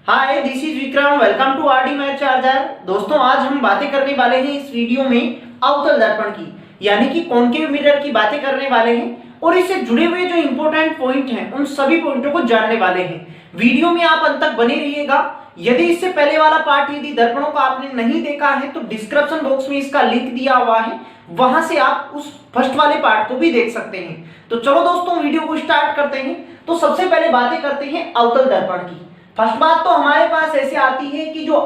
Hi, this is Vikram. Welcome to RD math charger. दोस्तों, आज हम बातें करने वाले हैं इस वीडियो में अवतल दर्पण की, यानी कि कॉन्केव मिरर की बातें करने वाले हैं और इससे जुड़े हुए जो इंपॉर्टेंट पॉइंट हैं उन सभी पॉइंटों को जानने वाले हैं। वीडियो में आप अंत तक बने रहिएगा। यदि इससे पहले वाला पार्ट यदि दर्पणों का आपने नहीं देखा है तो डिस्क्रिप्शन बॉक्स में इसका लिंक दिया हुआ है, वहां से आप उस फर्स्ट वाले पार्ट को भी देख सकते हैं। तो चलो दोस्तों, वीडियो को स्टार्ट करते हैं। तो सबसे पहले बातें करते हैं अवतल दर्पण की। फर्स्ट बात तो हमारे पास ऐसे आती है कि जो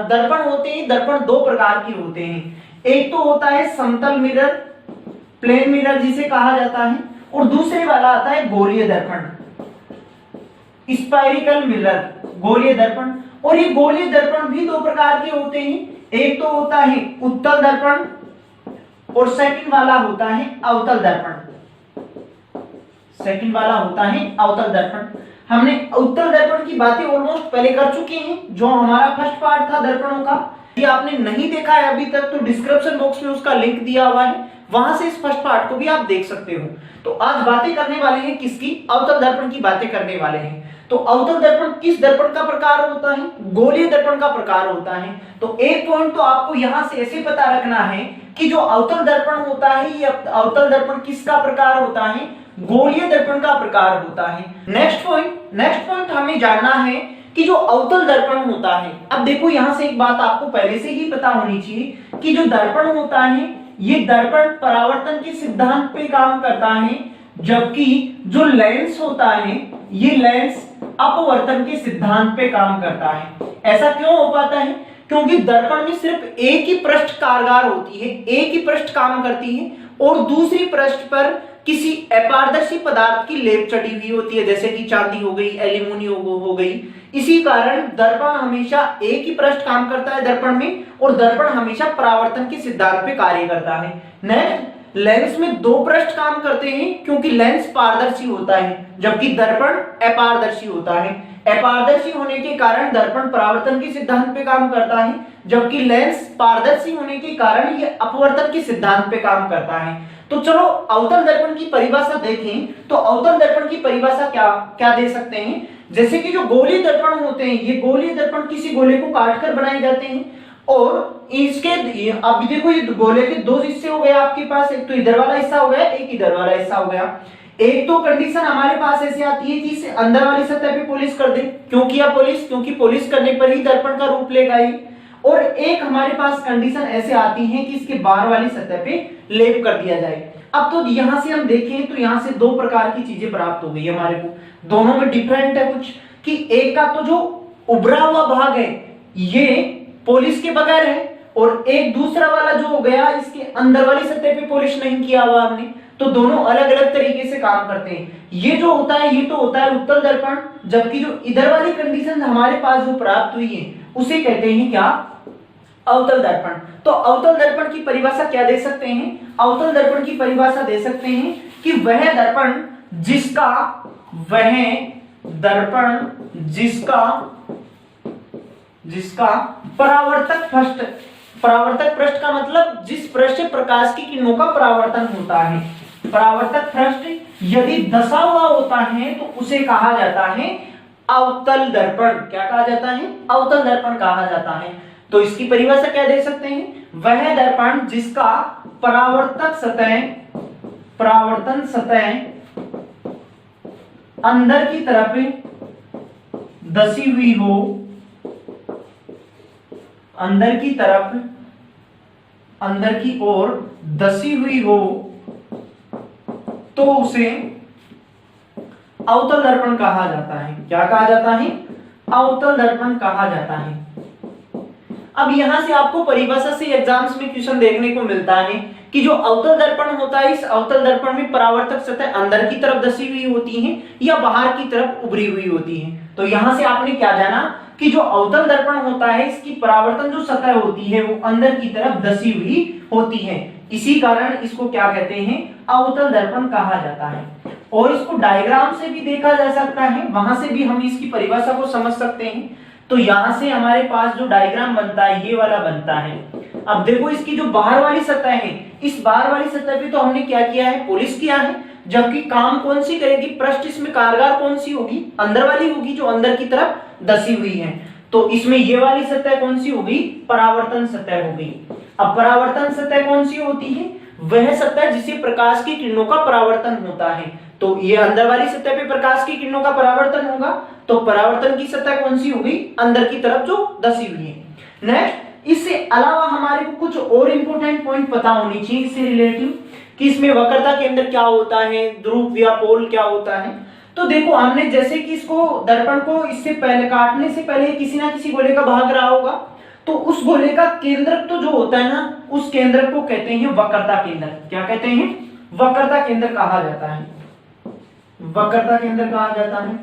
दर्पण होते हैं, दर्पण दो प्रकार के होते हैं। एक तो होता है समतल मिरर, प्लेन मिरर जिसे कहा जाता है, और दूसरे वाला आता है गोलीय दर्पण, स्फेरिकल मिरर, गोलीय दर्पण। और ये गोलीय दर्पण भी दो प्रकार के होते हैं। एक तो होता है उत्तल दर्पण और सेकंड वाला होता है अवतल दर्पण। सेकंड वाला होता है अवतल दर्पण। हमने उत्तल दर्पण की बातें ऑलमोस्ट पहले कर चुके हैं, जो हमारा फर्स्ट पार्ट था दर्पणों का। यदि आपने नहीं देखा है अभी तक तो डिस्क्रिप्शन बॉक्स में उसका लिंक दिया हुआ है, वहां से इस फर्स्ट पार्ट को भी आप देख सकते हो। तो आज बातें करने वाले हैं किसकी? अवतल दर्पण की बातें करने वाले हैं। तो अवतल दर्पण किस दर्पण का प्रकार होता है? गोलीय दर्पण का प्रकार होता है। तो एक पॉइंट तो आपको यहां से ऐसे पता रखना है कि जो अवतल दर्पण होता है, ये अवतल दर्पण किसका प्रकार होता है? गोलीय दर्पण का प्रकार होता है। नेक्स्ट पॉइंट हमें जानना है कि जो अवतल दर्पण होता है, अब देखो यहां से एक बात आपको पहले से ही पता होनी चाहिए कि जो दर्पण होता है, ये दर्पण परावर्तन के सिद्धांत पे काम करता है, जबकि जो लेंस होता है, ये लेंस अपवर्तन के सिद्धांत पे काम करता है। ऐसा क्यों हो पाता है? क्योंकि दर्पण में सिर्फ एक ही पृष्ठ कारगर होती है, एक ही पृष्ठ काम करती है, और दूसरी पृष्ठ पर किसी अपारदर्शी पदार्थ की लेप चढ़ी हुई होती है, जैसे कि चांदी हो गई, एल्यूमिनियम हो गई। इसी कारण दर्पण हमेशा एक ही पृष्ठ काम करता है दर्पण में, और दर्पण हमेशा परावर्तन के सिद्धांत पे कार्य करता है। नेक्स्ट, लेंस में दो पृष्ठ काम करते हैं, क्योंकि लेंस पारदर्शी होता है जबकि दर्पण अपारदर्शी होता है। अपारदर्शी होने के कारण दर्पण परावर्तन के सिद्धांत पे काम करता है, जबकि लेंस पारदर्शी होने के कारण ये अपवर्तन के सिद्धांत पे काम करता है। तो चलो अवतल दर्पण की परिभाषा देखें। तो अवतल दर्पण की परिभाषा क्या दे सकते हैं? जैसे कि जो गोलीय दर्पण होते हैं, ये गोलीय दर्पण किसी गोले को काटकर बनाए जाते हैं, और इसके अब देखो ये गोले के दो हिस्से हो गए आपके पास, एक तो इधर वाला हिस्सा हो गया, एक इधर वाला हिस्सा हो गया। एक तो कंडीशन हमारे पास ऐसे आती है कि इसे अंदर वाली सतह पे पॉलिश कर दे। क्यों किया पॉलिश? क्योंकि पॉलिश करने पर ही दर्पण का रूप लेगा ये। और एक हमारे पास कंडीशन ऐसे आती है कि इसके बाहर वाली सतह पे लेप कर दिया जाए। अब तो यहां से हम देखें तो यहां से दो प्रकार की चीजें प्राप्त हो गई हमारे को। दोनों में डिफरेंट है कुछ, कि एक का तो जो उभरा हुआ भाग है ये पॉलिश के बगैर है, और एक दूसरा वाला जो हो गया इसके अंदर वाली सतह पे पॉलिश नहीं किया हुआ हमने। तो दोनों अलग अलग तरीके से काम करते हैं। ये जो होता है, ये तो होता है उत्तल दर्पण, जबकि जो इधर वाली कंडीशन हमारे पास जो प्राप्त हुई है उसे कहते हैं क्या? अवतल दर्पण। तो अवतल दर्पण की परिभाषा क्या दे सकते हैं? अवतल दर्पण की परिभाषा दे सकते हैं कि वह दर्पण जिसका परावर्तक पृष्ठ का मतलब जिस पृष्ठ से प्रकाश की किरणों का परावर्तन होता है, परावर्तक पृष्ठ यदि धंसा हुआ होता है तो उसे कहा जाता है अवतल दर्पण। क्या कहा जाता है? अवतल दर्पण कहा जाता है। तो इसकी परिभाषा क्या दे सकते हैं? वह दर्पण जिसका परावर्तन सतह अंदर की तरफ धसी हुई हो, अंदर की ओर धसी हुई हो, तो उसे अवतल दर्पण कहा जाता है। क्या कहा जाता है? अवतल दर्पण कहा जाता है। अब यहां से आपको परिभाषा से एग्जाम्स में क्वेश्चन देखने को मिलता है कि जो अवतल दर्पण होता है, इस अवतल दर्पण में परावर्तक सतह अंदर की तरफ धसी हुई होती है या बाहर की तरफ उभरी हुई होती है। तो यहां से आपने क्या जाना कि जो अवतल दर्पण होता है, इसकी परावर्तन जो सतह होती है वो अंदर की तरफ धसी हुई होती है। इसी कारण इसको क्या कहते हैं? अवतल दर्पण कहा जाता है। और इसको डायग्राम से भी देखा जा सकता है, वहां से भी हम इसकी परिभाषा को समझ सकते हैं। तो यहां से हमारे पास जो डायग्राम बनता है ये वाला बनता है। अब देखो इसकी जो बाहर वाली सतह है, इस बाहर वाली सतह पे तो हमने क्या किया है? पॉलिश किया है, जबकि काम कौन सी करेगी? पृष्ठ इसमें कारगर कौन सी होगी? अंदर वाली होगी, जो अंदर की तरफ धसी हुई है। तो इसमें ये वाली सतह कौन सी हो गई? परावर्तन सतह हो गई। अब परावर्तन सतह कौन सी होती है? वह सतह जिसे प्रकाश की किरणों का परावर्तन होता है। तो ये अंदर वाली सतह पे प्रकाश की किरणों का परावर्तन होगा, तो परावर्तन की सतह कौन सी होगी? अंदर की तरफ जो धसी हुई है। नेक्स्ट, इससे अलावा हमारे को कुछ और इंपॉर्टेंट पॉइंट पता होनी चाहिए इससे रिलेटिव, कि इसमें वक्रता केंद्र क्या होता है, ध्रुव या पोल क्या होता है। तो देखो, हमने जैसे कि इसको दर्पण को इससे पहले काटने से पहले किसी ना किसी गोले का भाग रहा होगा, तो उस गोले का केंद्रक तो जो होता है ना, उस केंद्र को कहते हैं वक्रता केंद्र। क्या कहते हैं? वक्रता केंद्र कहा जाता है। वक्रता केंद्र कहा जाता है।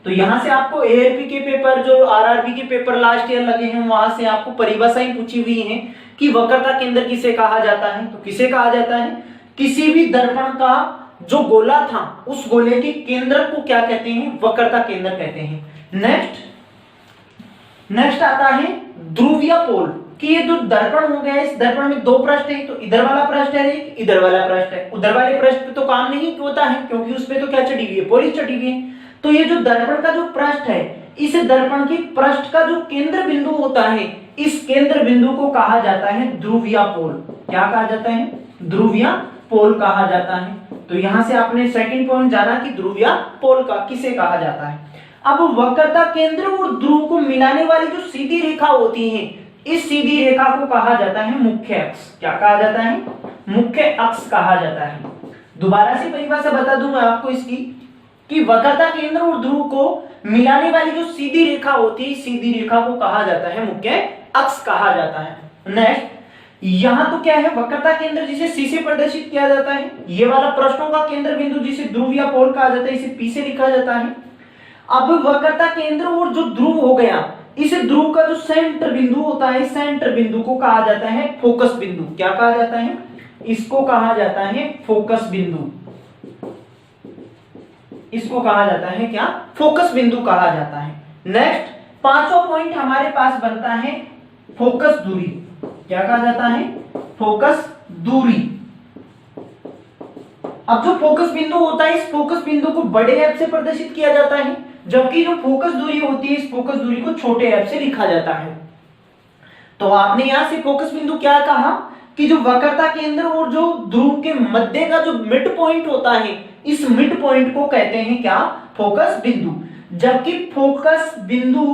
तो यहां से आपको एआरपी के पेपर, जो आरआरबी के पेपर लास्ट ईयर लगे हैं, वहां से आपको परिभाषाएं पूछी हुई हैं कि वक्रता केंद्र किसे कहा जाता है। तो किसे कहा जाता है? किसी भी दर्पण का जो गोला था, उस गोले के केंद्र को क्या कहते हैं? वक्रता केंद्र कहते हैं। नेक्स्ट आता है ध्रुव या पोल, कि ये जो दर्पण हो गया, इस दर्पण में दो पृष्ठ है, तो इधर वाला पृष्ठ है, एक इधर वाला पृष्ठ है। उधर वाले पृष्ठ पे तो काम नहीं होता है, क्योंकि उसपे तो क्या चढ़ी हुई है? पॉलिश चढ़ी हुई है। तो ये जो दर्पण का जो पृष्ठ है, इस दर्पण के पृष्ठ का जो केंद्र बिंदु होता है, इस केंद्र बिंदु को कहा जाता है ध्रुव या पोल। क्या कहा जाता है? ध्रुव या पोल कहा जाता है। तो यहां से आपने सेकंड पॉइंट जाना कि ध्रुव या पोल का किसे कहा जाता है। अब वक्रता केंद्र और ध्रुव को मिलाने वाली जो सीधी रेखा होती है, इस सीधी रेखा को कहा जाता है मुख्य अक्ष। क्या कहा जाता है? मुख्य अक्ष कहा जाता है। दोबारा से परिभाषा बता दूं मैं आपको इसकी, कि वक्रता केंद्र और ध्रुव को मिलाने वाली जो सीधी रेखा होती है, सीधी रेखा को कहा जाता है मुख्य अक्ष कहा जाता है। नेक्स्ट, यहां तो क्या है? वक्रता केंद्र जिसे सी से प्रदर्शित किया जाता है। ये वाला प्रश्नों का केंद्र बिंदु जिसे ध्रुव या पोल कहा जाता है, इसे पी से लिखा जाता है। अब वक्रता केंद्र और जो ध्रुव हो गया, इस ध्रुव का जो सेंटर बिंदु होता है, सेंटर बिंदु को कहा जाता है फोकस बिंदु। क्या कहा जाता है? इसको कहा जाता है फोकस बिंदु। इसको कहा जाता है क्या? फोकस बिंदु कहा जाता है। नेक्स्ट, पांचवा पॉइंट हमारे पास बनता है फोकस दूरी। क्या कहा जाता है? फोकस दूरी। अब जो फोकस बिंदु होता है, इस फोकस बिंदु को बड़े एफ से प्रदर्शित किया जाता है, जबकि जो फोकस दूरी होती है, इस फोकस दूरी को छोटे एफ से लिखा जाता है। तो आपने यहां से फोकस बिंदु क्या कहा कि जो वक्रता केंद्र और जो ध्रुव के मध्य का जो मिड पॉइंट होता है, इस मिड पॉइंट को कहते हैं क्या? फोकस बिंदु। जबकि फोकस बिंदु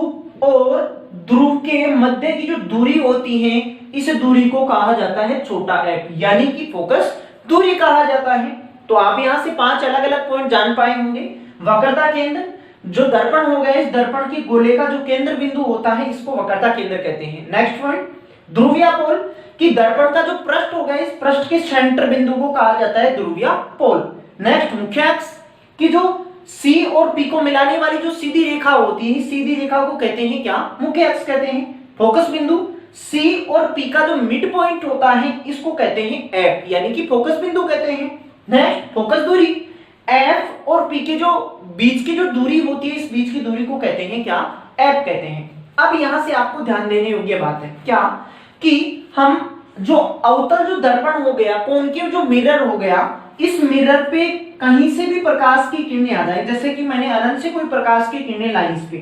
और ध्रुव के मध्य की जो दूरी होती है, इस दूरी को कहा जाता है छोटा एफ, यानी कि फोकस दूरी कहा जाता है। तो आप यहां से 5 अलग अलग पॉइंट जान पाए होंगे। वक्रता केंद्र, जो दर्पण हो गया, इस दर्पण की गोले का जो केंद्र बिंदु होता है, इसको वक्रता केंद्र कहते हैं। नेक्स्ट पॉइंट, ध्रुव या पोल, कि दर्पण का जो पृष्ठ हो गया, इस पृष्ठ के सेंटर बिंदु को कहा जाता है ध्रुव या पोल। नेक्स्ट, मुख्य अक्ष, कि जो सी और पी को मिलाने वाली जो सीधी रेखा होती है, सीधी रेखा को कहते हैं क्या? मुख्य अक्ष कहते हैं। फोकस बिंदु, सी और पी का जो मिड पॉइंट होता है, इसको कहते हैं एफ, यानी कि फोकस बिंदु कहते हैं। नेक्स्ट, फोकस दूरी, एफ और पी के जो बीच की जो दूरी होती है, इस बीच की दूरी को कहते हैं क्या? एफ कहते हैं। अब यहां से आपको ध्यान देने योग्य बात है क्या, कि हम जो अवतल जो दर्पण हो गया, कॉनकेव जो मिरर हो गया, इस मिरर पे कहीं से भी प्रकाश की किरणें आ जाए, जैसे कि मैंने अनंत से कोई प्रकाश की किरणें लाई इस पे,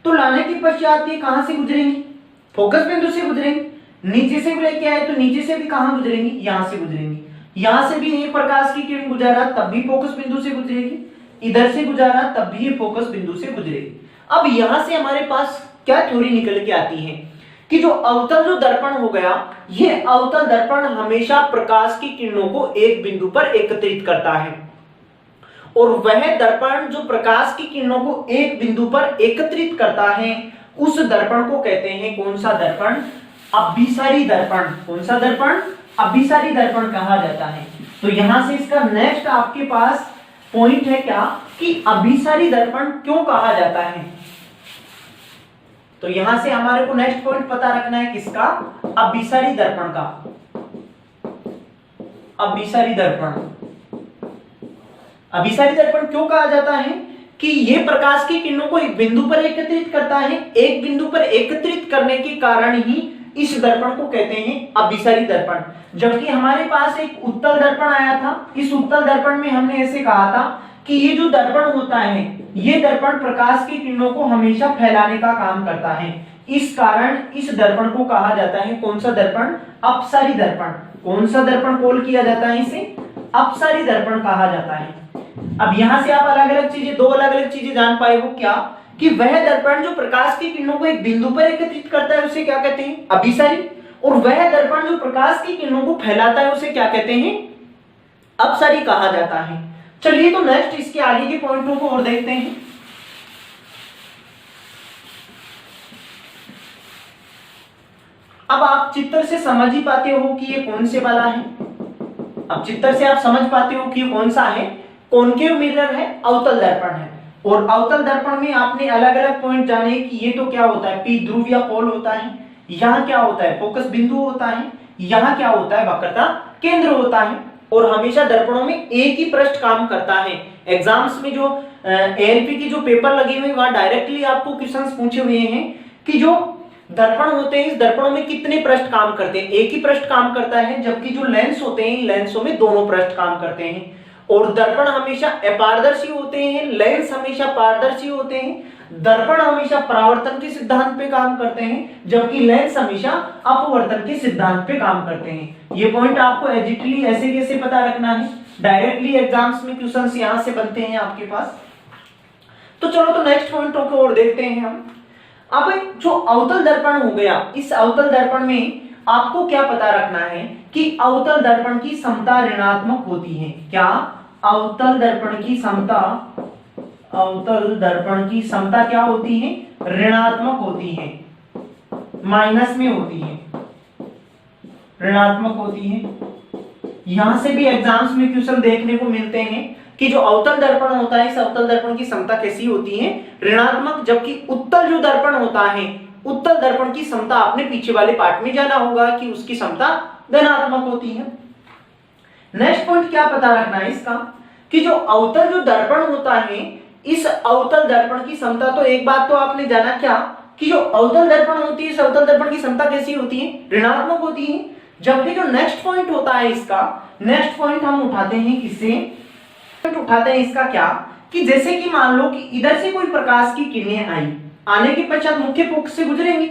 तो लाने के पश्चात ये कहां से गुजरेंगी? फोकस बिंदु से गुजरेंगी। नीचे से भी लेके आए तो नीचे से भी कहां गुजरेंगी? यहां से गुजरेंगी। यहां से भी ये प्रकाश की किरण गुजारा तब भी फोकस बिंदु से गुजरेगी, इधर से गुजारा तब भी ये फोकस बिंदु से गुजरेगी। अब यहां से हमारे पास क्या थ्योरी निकल के आती है कि जो अवतल जो दर्पण हो गया, ये अवतल दर्पण हमेशा प्रकाश की किरणों को एक बिंदु पर एकत्रित करता है, और वह दर्पण जो प्रकाश की किरणों को एक बिंदु पर एकत्रित करता है, उस दर्पण को कहते हैं कौन सा दर्पण? अभिसारी दर्पण। कौन सा दर्पण? अभिसारी दर्पण कहा जाता है। तो यहां से इसका नेक्स्ट आपके पास पॉइंट है क्या, कि अभिसारी दर्पण क्यों कहा जाता है। तो यहां से हमारे को नेक्स्ट पॉइंट पता रखना है किसका? अभिसारी दर्पण का। अभिसारी दर्पण, अभिसारी दर्पण क्यों कहा जाता है? कि यह प्रकाश की किरणों को एक बिंदु पर एकत्रित करता है, एक बिंदु पर एकत्रित करने के कारण ही इस दर्पण को कहते हैं अभिसारी दर्पण। जबकि हमारे पास एक उत्तल दर्पण आया था, इस उत्तल दर्पण में हमने ऐसे कहा था कि ये जो दर्पण होता है, ये दर्पण प्रकाश की किरणों को हमेशा फैलाने का काम करता है। इस कारण इस दर्पण को कहा जाता है कौन सा दर्पण? अपसारी दर्पण। कौन सा दर्पण कॉल किया जाता है इसे? अपसारी दर्पण कहा जाता है। अब यहां से आप अलग अलग चीजें, दो अलग अलग चीजें जान पाए हो क्या? कि वह दर्पण जो प्रकाश की किरणों को एक बिंदु पर एकत्रित करता है उसे क्या कहते हैं? अभिसारी। और वह दर्पण जो प्रकाश की किरणों को फैलाता है उसे क्या कहते हैं? अपसारी कहा जाता है। चलिए तो नेक्स्ट इसके आगे के पॉइंटों को और देखते हैं। अब आप चित्र से समझ ही पाते हो कि ये कौन से वाला है। अब चित्र से आप समझ पाते हो कि कौन सा है? कॉनकेव मिरर है, अवतल दर्पण है। और अवतल दर्पण में आपने अलग अलग पॉइंट जाने कि ये तो क्या होता है? पी ध्रुव या पोल होता है। यहाँ क्या होता है? फोकस बिंदु होता है। यहाँ क्या होता है? वक्रता केंद्र होता है। और हमेशा दर्पणों में एक ही पृष्ठ काम करता है। एग्जाम्स में जो एएलपी के जो पेपर लगे हुए वहां डायरेक्टली आपको क्वेश्चंस पूछे हुए हैं कि जो दर्पण होते हैं इस दर्पणों में कितने पृष्ठ काम करते हैं? एक ही पृष्ठ काम करता है, जबकि जो लेंस होते हैं इन लेंसों में दोनों पृष्ठ काम करते हैं। और दर्पण हमेशा अपारदर्शी होते हैं, लेंस हमेशा पारदर्शी होते हैं। दर्पण हमेशा परावर्तन के सिद्धांत पे काम करते हैं, जबकि लेंस हमेशा अपवर्तन के सिद्धांत पे काम करते हैं। ये पॉइंट आपको एग्जैक्टली ऐसे कैसे पता रखना है? डायरेक्टली एग्जाम्स में क्वेश्चंस यहां से बनते हैं आपके पास। तो चलो तो नेक्स्ट पॉइंटों को और देखते हैं हम। अब जो अवतल दर्पण हो गया, इस अवतल दर्पण में आपको क्या पता रखना है कि अवतल दर्पण की समता ऋणात्मक होती है। क्या? अवतल दर्पण की समता, अवतल दर्पण की समता क्या होती है? ऋणात्मक होती है, माइनस में होती है, ऋणात्मक होती है। यहां से भी एग्जाम्स में क्वेश्चन देखने को मिलते हैं कि जो अवतल दर्पण होता है इस अवतल दर्पण की समता कैसी होती है? ऋणात्मक। जबकि उत्तल जो दर्पण होता है, उत्तल दर्पण की समता आपने पीछे वाले पार्ट में जाना होगा कि उसकी समता धनात्मक होती है। नेक्स्ट पॉइंट क्या पता रखना है इसका? कि जो अवतल जो दर्पण होता है इस अवतल दर्पण की समता, तो एक बात तो आपने जाना क्या कि जो अवतल दर्पण होती है इस अवतल दर्पण की समता कैसी होती है? ऋणात्मक होती है। जबकि जो नेक्स्ट पॉइंट होता है इसका, नेक्स्ट पॉइंट हम उठाते हैं किससे? उठाते हैं इसका क्या कि जैसे कि मान लो कि इधर से कोई प्रकाश की किरणें आई, आने के पश्चात मुख्य फोकस से गुजरेंगी,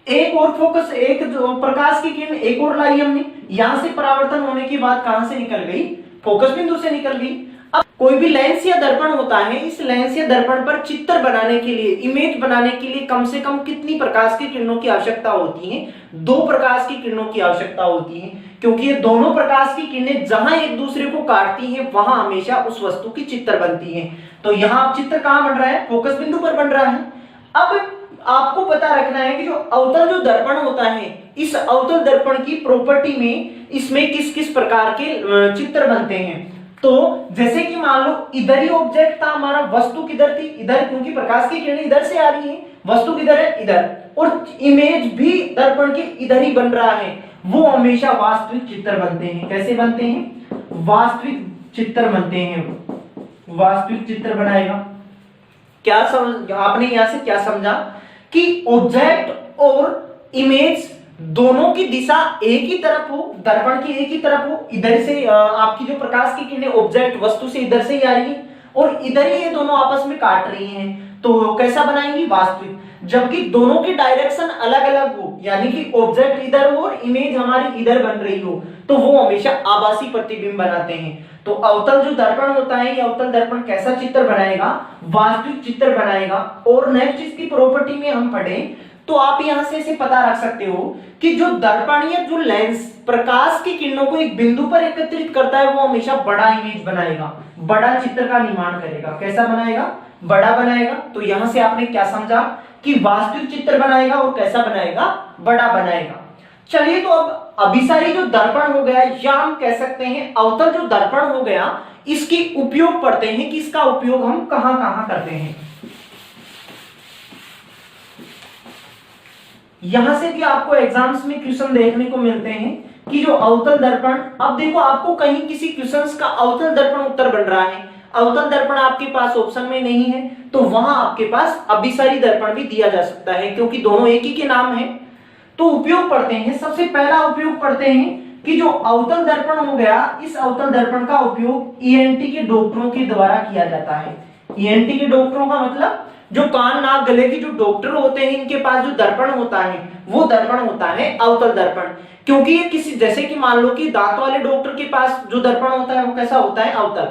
एक और फोकस, एक जो प्रकाश की किरण एक और लाई हमने, यहां से परावर्तन होने के बाद कहां से निकल गई? फोकस बिंदु से निकल गई। अब कोई भी लेंस या दर्पण होता है, इस लेंस या दर्पण पर चित्र बनाने के लिए, इमेज बनाने के लिए कम से कम कितनी प्रकाश की किरणों की आवश्यकता होती है? 2 प्रकाश की किरणों की आवश्यकता होती है, क्योंकि ये दोनों प्रकाश की किरणें जहां एक दूसरे को काटती हैं वहां हमेशा उस वस्तु की चित्र बनती है। तो यहाँ चित्र कहां बन रहा है? फोकस बिंदु पर बन रहा है। अब आपको पता रखना है कि जो अवतल जो दर्पण होता है इस अवतल दर्पण की प्रॉपर्टी में इसमें किस किस प्रकार के चित्र बनते हैं। तो जैसे कि मान लो इधर ही ऑब्जेक्ट था हमारा, वस्तु किधर थी? इधर, क्योंकि प्रकाश की किरणें इधर से आ रही है, वस्तु किधर है? इधर। और इमेज भी दर्पण के इधर ही बन रहा है, वो हमेशा वास्तविक चित्र बनते हैं। कैसे बनते हैं? वास्तविक चित्र बनते हैं, वास्तविक चित्र बनाएगा। क्या समझ आपने यहां से क्या समझा कि ऑब्जेक्ट और इमेज दोनों की दिशा एक ही तरफ हो, दर्पण की एक ही तरफ हो। इधर से आपकी जो प्रकाश की किरणें ऑब्जेक्ट वस्तु से इधर से ही आ रही है और इधर ही ये दोनों आपस में काट रही हैं, तो कैसा बनाएंगी? वास्तविक। जबकि दोनों की डायरेक्शन अलग अलग हो, यानी कि ऑब्जेक्ट इधर हो और इमेज हमारी इधर बन रही हो, तो वो हमेशा आभासी प्रतिबिंब बनाते हैं। तो अवतल जो दर्पण होता है ये अवतल दर्पण कैसा चित्र बनाएगा? वास्तविक चित्र बनाएगा। और नेक्स्ट इसकी प्रॉपर्टी में हम पढ़ें तो आप यहां से इसे पता रख सकते हो कि जो दर्पण या जो लेंस प्रकाश की किरणों को एक बिंदु पर एकत्रित करता है वो हमेशा बड़ा इमेज बनाएगा, बड़ा चित्र का निर्माण करेगा। कैसा बनाएगा? बड़ा बनाएगा। तो यहां से आपने क्या समझा कि वास्तविक चित्र बनाएगा और कैसा बनाएगा? बड़ा बनाएगा। चलिए तो अब अभिसारी जो दर्पण हो गया या हम कह सकते हैं अवतल जो दर्पण हो गया, इसकी उपयोग पढ़ते हैं कि इसका उपयोग हम कहां कहां करते हैं। यहां से भी आपको एग्जाम्स में क्वेश्चन देखने को मिलते हैं कि जो अवतल दर्पण, अब देखो आपको कहीं किसी क्वेश्चंस का अवतल दर्पण उत्तर बन रहा है, अवतल दर्पण आपके पास ऑप्शन में नहीं है, तो वहां आपके पास अभिसारी दर्पण भी दिया जा सकता है, क्योंकि दोनों एक ही के नाम है। तो उपयोग पढ़ते हैं। सबसे पहला उपयोग पढ़ते हैं कि जो अवतल दर्पण हो गया, इस अवतल दर्पण का उपयोग ईएनटी के डॉक्टरों के द्वारा किया जाता है। ईएनटी के डॉक्टरों का मतलब जो कान नाक गले के जो डॉक्टर होते हैं, इनके पास जो दर्पण होता है वो दर्पण होता है अवतल दर्पण। क्योंकि ये किसी, जैसे कि मान लो कि दांत वाले डॉक्टर के पास जो दर्पण होता है वो कैसा होता है, अवतल।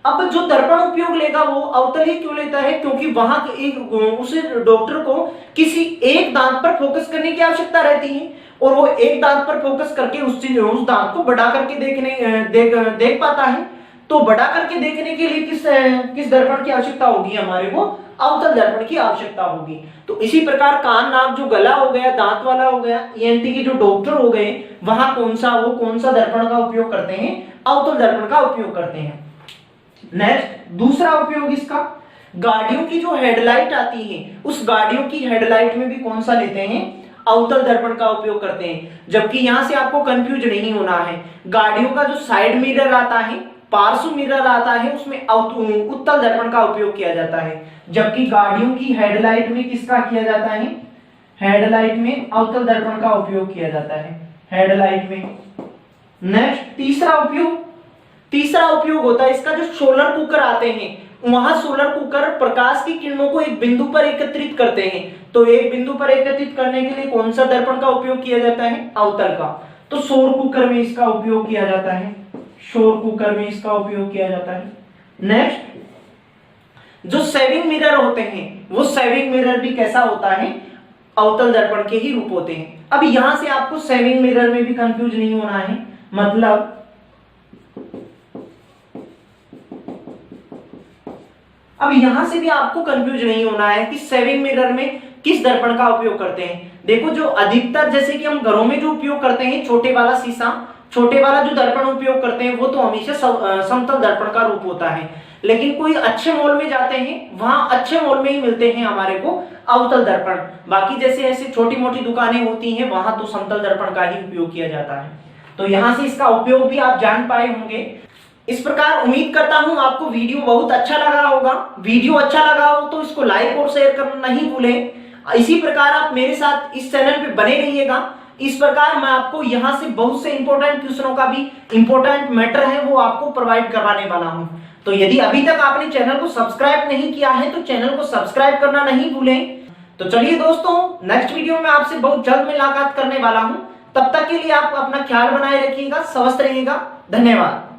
अब जो दर्पण उपयोग लेगा वो अवतल ही क्यों लेता है, क्योंकि वहां उस डॉक्टर को किसी एक दांत पर फोकस करने की आवश्यकता रहती है और वो एक दांत पर फोकस करके उस दांत को बढ़ा करके देख पाता है। तो बड़ा करके देखने के लिए किस दर्पण की आवश्यकता होगी, हमारे को अवतल दर्पण की आवश्यकता होगी। तो इसी प्रकार कान नाक जो गला हो गया, दांत वाला हो गया, ईएनटी के जो डॉक्टर हो गए, वहां कौन सा दर्पण का उपयोग करते हैं, अवतल दर्पण का उपयोग करते हैं। नेक्स्ट दूसरा उपयोग इसका, गाड़ियों की जो हेडलाइट आती है, उस गाड़ियों की हेडलाइट में भी कौन सा लेते हैं, अवतल दर्पण का उपयोग करते हैं। जबकि यहां से आपको कंफ्यूज नहीं होना है, गाड़ियों का जो साइड मिरर आता है, पार्श्व मिरर आता है, उसमें उत्तल दर्पण का उपयोग किया जाता है। जबकि गाड़ियों की हेडलाइट में किसका किया जाता है, हेडलाइट में अवतल दर्पण का उपयोग किया जाता है, हेडलाइट में। नेक्स्ट तीसरा उपयोग होता है इसका, जो सोलर कुकर आते हैं, वहां सोलर कुकर प्रकाश की किरणों को एक बिंदु पर एकत्रित करते हैं। तो एक बिंदु पर एकत्रित करने के लिए कौन सा दर्पण का उपयोग किया जाता है, अवतल का। तो सौर कुकर में इसका उपयोग किया जाता है, सौर कुकर में इसका उपयोग किया जाता है। नेक्स्ट जो सेविंग मिरर होते हैं, वो सेविंग मिरर भी कैसा होता है, अवतल दर्पण के ही रूप होते हैं। अब यहां से आपको सेविंग मिरर में भी कंफ्यूज नहीं होना है, मतलब अब यहां से भी आपको कंफ्यूज नहीं होना है कि सेविंग मिरर में किस दर्पण का उपयोग करते हैं। देखो जो अधिकतर, जैसे कि हम घरों में जो उपयोग करते हैं, छोटे वाला शीशा, छोटे वाला जो दर्पण उपयोग करते हैं वो तो हमेशा समतल दर्पण का रूप होता है। लेकिन कोई अच्छे मॉल में जाते हैं, वहां अच्छे मॉल में ही मिलते हैं हमारे को अवतल दर्पण। बाकी जैसे ऐसे छोटी मोटी दुकानें होती हैं, वहां तो समतल दर्पण का ही उपयोग किया जाता है। तो यहां से इसका उपयोग भी आप जान पाए होंगे। इस प्रकार उम्मीद करता हूं आपको वीडियो बहुत अच्छा लगा होगा। वीडियो अच्छा लगा हो तो इसको लाइक और शेयर करना नहीं भूलें। इसी प्रकार आप मेरे साथ इस चैनल पे बने रहिएगा। इस प्रकार मैं आपको यहां से बहुत से इंपॉर्टेंट क्वेश्चनों का भी इंपॉर्टेंट मैटर है वो आपको प्रोवाइड करवाने वाला हूं। तो यदि अभी तक आपने चैनल को सब्सक्राइब नहीं किया है तो चैनल को सब्सक्राइब करना नहीं भूलें। तो चलिए दोस्तों, नेक्स्ट वीडियो में आपसे बहुत जल्द मुलाकात करने वाला हूं। तब तक के लिए आप अपना ख्याल बनाए रखिएगा, स्वस्थ रहिएगा। धन्यवाद।